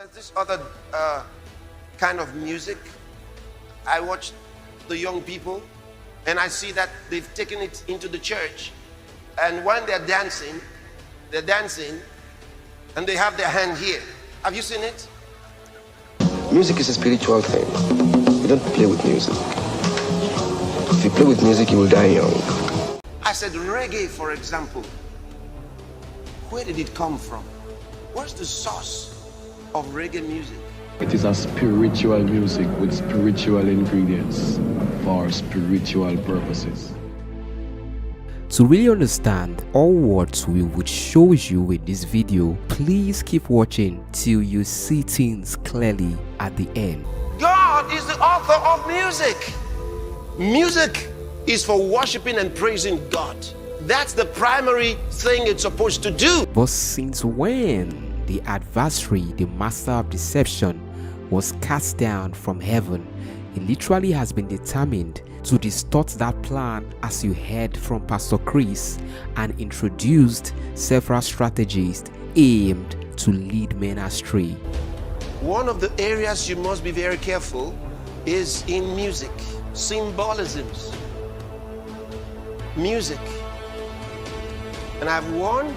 There's this other kind of music. I watch the young people and I see that they've taken it into the church, and when they're dancing and they have their hand here. Have you seen it? Music is a spiritual thing. You don't play with music. If you play with music, you will die young. I said reggae, for example. Where did it come from? What's the source of reggae music? It is a spiritual music with spiritual ingredients for spiritual purposes. To really understand all what we would show you in this video, please keep watching till you see things clearly at the end. God is the author of music. Music is for worshiping and praising God. That's the primary thing it's supposed to do. But since when the adversary, the master of deception, was cast down from heaven, it literally has been determined to distort that plan, as you heard from Pastor Chris, and introduced several strategies aimed to lead men astray. One of the areas you must be very careful is in music. Symbolisms. Music. And I've warned,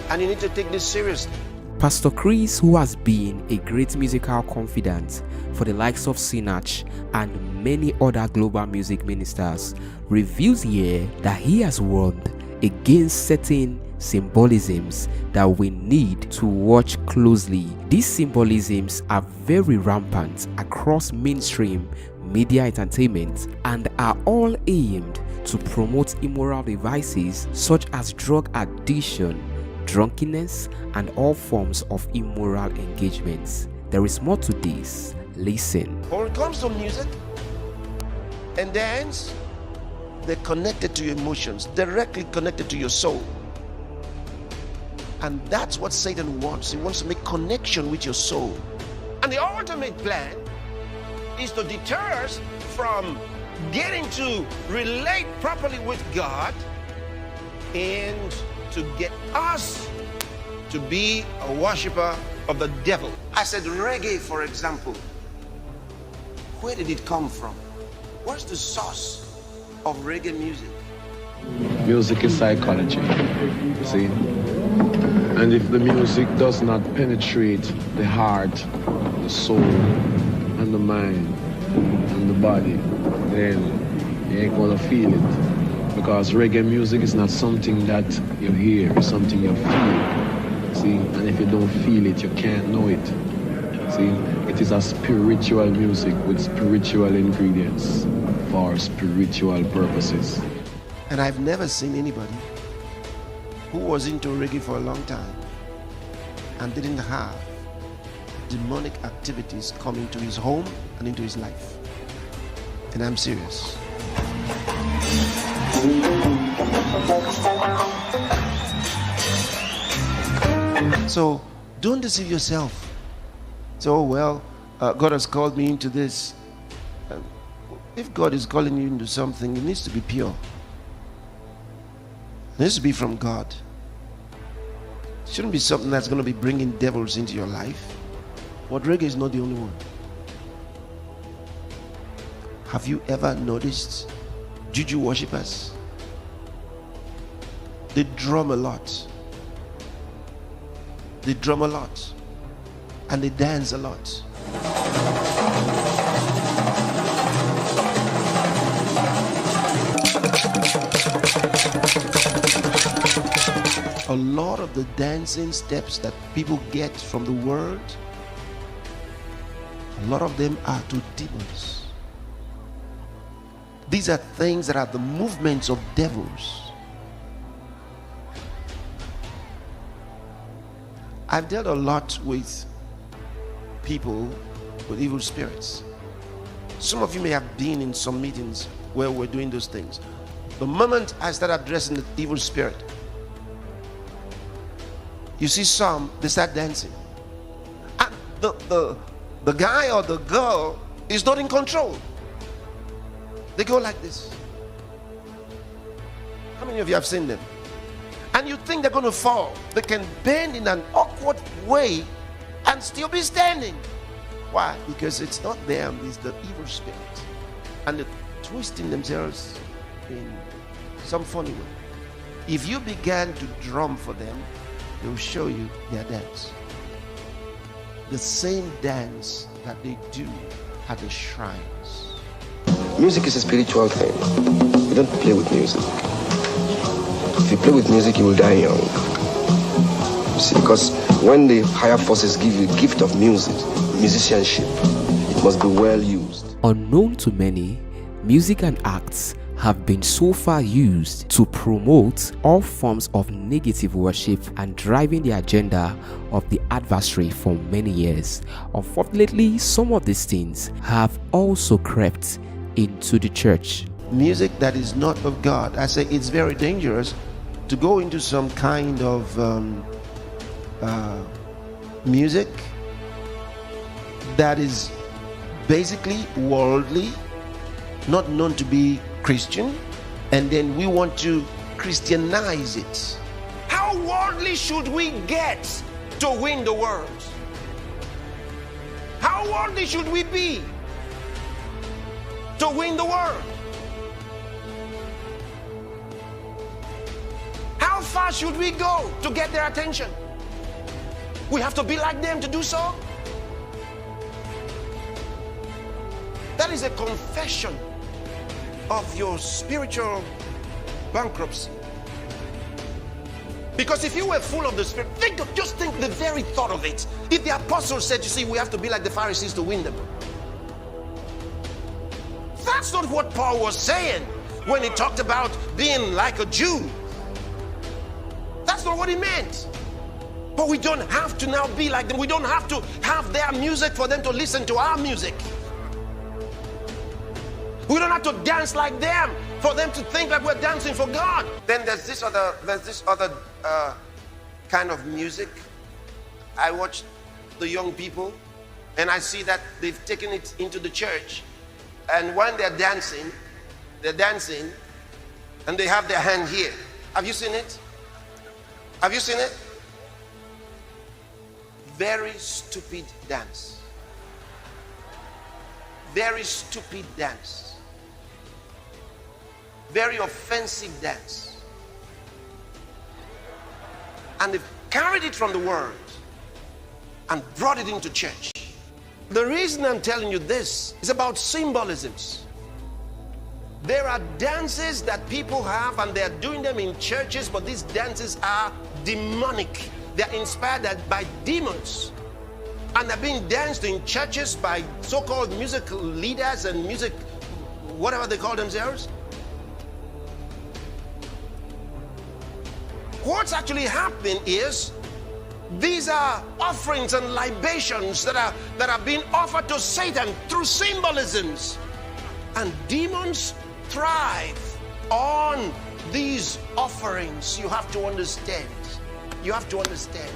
and you need to take this seriously. Pastor Chris, who has been a great musical confidant for the likes of Sinach and many other global music ministers, reveals here that he has warned against certain symbolisms that we need to watch closely. These symbolisms are very rampant across mainstream media entertainment and are all aimed to promote immoral devices such as drug addiction, drunkenness, and all forms of immoral engagements. There is more to this. Listen. When it comes to music and dance, they're connected to your emotions, directly connected to your soul. And that's what Satan wants. He wants to make connection with your soul. And the ultimate plan is to deter us from getting to relate properly with God and to get us to be a worshiper of the devil. I said reggae, for example. Where did it come from? What's the source of reggae music? Music is psychology, see? And if the music does not penetrate the heart, the soul, and the mind, and the body, then you ain't gonna feel it. Because reggae music is not something that you hear, it's something you feel. See? And if you don't feel it, you can't know it. See? It is a spiritual music with spiritual ingredients for spiritual purposes. And I've never seen anybody who was into reggae for a long time and didn't have demonic activities come into his home and into his life. And I'm serious. So don't deceive yourself. So, oh, well, God has called me into this. If God is calling you into something, it needs to be pure. It needs to be from God. It shouldn't be something that's going to be bringing devils into your life. But reggae is not the only one. Have you ever noticed juju worshippers? They drum a lot. They drum a lot. And they dance a lot. A lot of the dancing steps that people get from the world, a lot of them are to demons. These are things that are the movements of devils. I've dealt a lot with people with evil spirits. Some of you may have been in some meetings where we're doing those things. The moment I start addressing the evil spirit, you see some, they start dancing. And the guy or the girl is not in control. They go like this. How many of you have seen them? And you think they're going to fall. They can bend in an awkward way and still be standing. Why? Because it's not them, it's the evil spirit. And they're twisting themselves in some funny way. If you began to drum for them, they'll show you their dance. The same dance that they do at the shrines. Music is a spiritual thing. You don't play with music. If you play with music, you will die young. You see, because when the higher forces give you the gift of music, musicianship, it must be well used. Unknown to many, music and acts have been so far used to promote all forms of negative worship and driving the agenda of the adversary for many years. Unfortunately, some of these things have also crept into the church. Music that is not of God, I say it's very dangerous to go into some kind of music that is basically worldly, not known to be Christian, and then we want to Christianize it. How worldly should we get to win the world? How worldly should we be to win the world? How far should we go to get their attention? We have to be like them to do so? That is a confession of your spiritual bankruptcy. Because if you were full of the Spirit, just think the very thought of it. If the apostles said, you see, we have to be like the Pharisees to win them. That's not what Paul was saying when he talked about being like a Jew. That's not what he meant. But we don't have to now be like them. We don't have to have their music for them to listen to our music. We don't have to dance like them for them to think like we're dancing for God. Then there's this other kind of music. I watch the young people and I see that they've taken it into the church. And when they're dancing and they have their hand here. Have you seen it? Have you seen it? Very stupid dance. Very stupid dance. Very offensive dance. And they've carried it from the world and brought it into church. The reason I'm telling you this is about symbolisms. There are dances that people have and they're doing them in churches, but these dances are demonic. They're inspired by demons. And they're being danced in churches by so-called music leaders and music, whatever they call themselves. What's actually happening is these are offerings and libations that are being offered to Satan through symbolisms. And demons thrive on these offerings. You have to understand. You have to understand.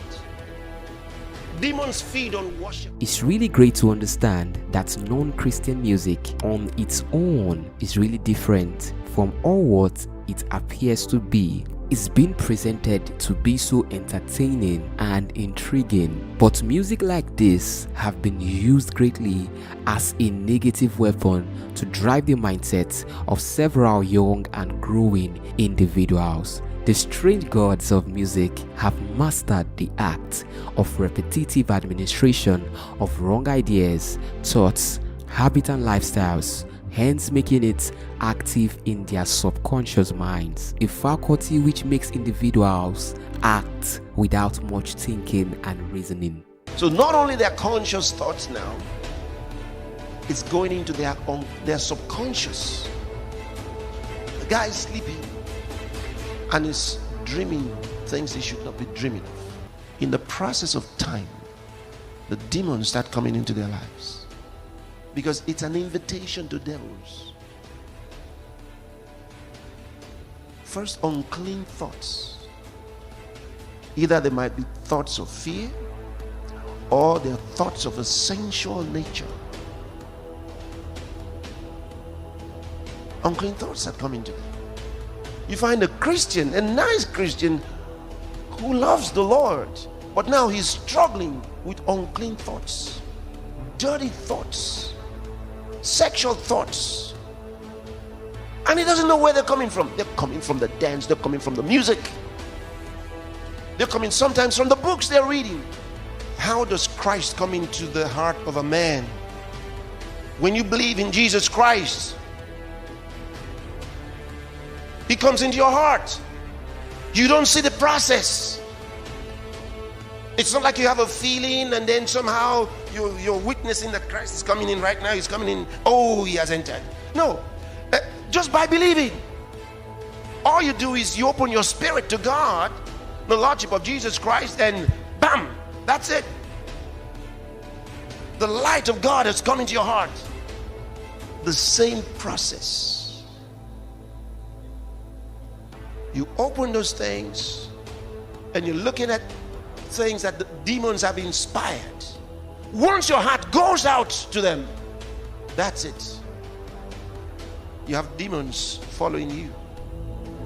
Demons feed on worship. It's really great to understand that non-Christian music on its own is really different from all what it appears to be. It's been presented to be so entertaining and intriguing, but music like this have been used greatly as a negative weapon to drive the mindset of several young and growing individuals. The strange gods of music have mastered the act of repetitive administration of wrong ideas, thoughts, habits and lifestyles, hence making it active in their subconscious minds, a faculty which makes individuals act without much thinking and reasoning. So not only their conscious thoughts now, it's going into their subconscious. The guy is sleeping and is dreaming things he should not be dreaming of. In the process of time, the demons start coming into their lives. Because it's an invitation to devils. First, unclean thoughts. Either they might be thoughts of fear or they're thoughts of a sensual nature. Unclean thoughts that come into them. You find a Christian, a nice Christian who loves the Lord, But now he's struggling with unclean thoughts, dirty thoughts, sexual thoughts. And he doesn't know where they're coming from. They're coming from the dance, they're coming from the music. They're coming sometimes from the books they're reading. How does Christ come into the heart of a man? When you believe in Jesus Christ, he comes into your heart. You don't see the process. It's not like you have a feeling and then somehow you're witnessing that Christ is coming in right now. He's coming in. Oh, he has entered. No, just by believing. All you do is you open your spirit to God, the Lordship of Jesus Christ, and bam, that's it. The light of God has come into your heart. The same process. You open those things and you're looking at things that the demons have inspired. Once your heart goes out to them, that's it. You have demons following you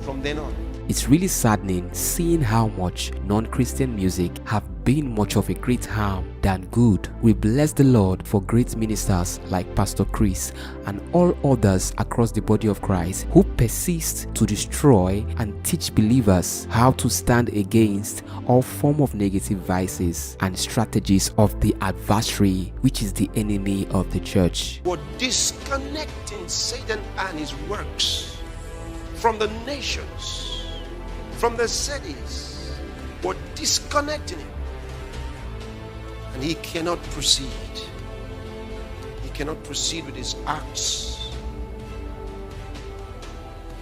from then on. It's really saddening seeing how much non-Christian music have been much of a great harm than good. We bless the Lord for great ministers like Pastor Chris and all others across the body of Christ who persist to destroy and teach believers how to stand against all form of negative vices and strategies of the adversary, which is the enemy of the church. We're disconnecting Satan and his works from the nations, from the cities. We're disconnecting him. And he cannot proceed. He cannot proceed with his acts.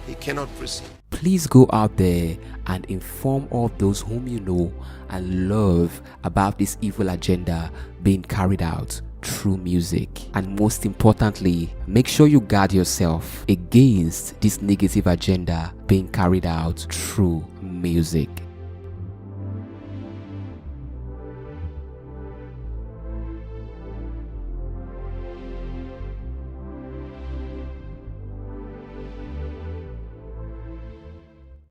He cannot proceed. Please go out there and inform all those whom you know and love about this evil agenda being carried out through music. And most importantly, make sure you guard yourself against this negative agenda being carried out through music.